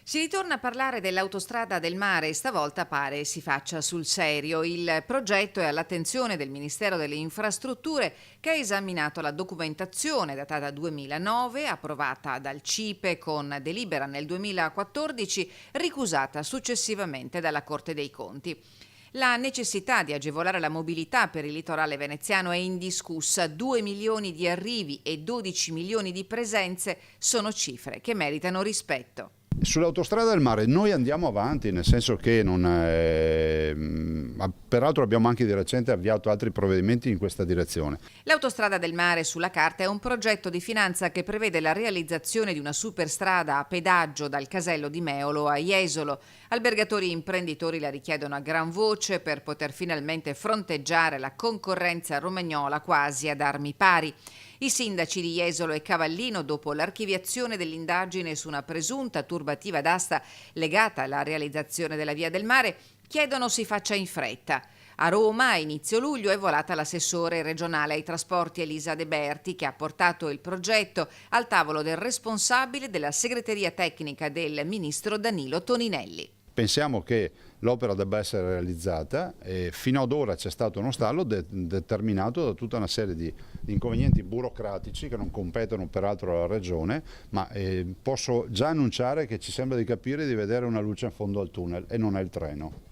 Si ritorna a parlare dell'autostrada del mare e stavolta pare si faccia sul serio. Il progetto è all'attenzione del Ministero delle Infrastrutture, che ha esaminato la documentazione datata 2009, approvata dal CIPE con delibera nel 2014, ricusata successivamente dalla Corte dei Conti. La necessità di agevolare la mobilità per il litorale veneziano è indiscussa. 2 milioni di arrivi e 12 milioni di presenze sono cifre che meritano rispetto. Sull'autostrada del mare noi andiamo avanti, nel senso che peraltro abbiamo anche di recente avviato altri provvedimenti in questa direzione. L'autostrada del mare sulla carta è un progetto di finanza che prevede la realizzazione di una superstrada a pedaggio dal casello di Meolo a Jesolo. Albergatori e imprenditori la richiedono a gran voce per poter finalmente fronteggiare la concorrenza romagnola quasi ad armi pari. I sindaci di Jesolo e Cavallino, dopo l'archiviazione dell'indagine su una presunta turbativa d'asta legata alla realizzazione della Via del Mare, chiedono si faccia in fretta. A Roma, a inizio luglio, è volata l'assessore regionale ai trasporti Elisa De Berti, che ha portato il progetto al tavolo del responsabile della segreteria tecnica del ministro Danilo Toninelli. Pensiamo che l'opera debba essere realizzata e fino ad ora c'è stato uno stallo determinato da tutta una serie di inconvenienti burocratici che non competono peraltro alla Regione, ma posso già annunciare che ci sembra di capire di vedere una luce in fondo al tunnel e non è il treno.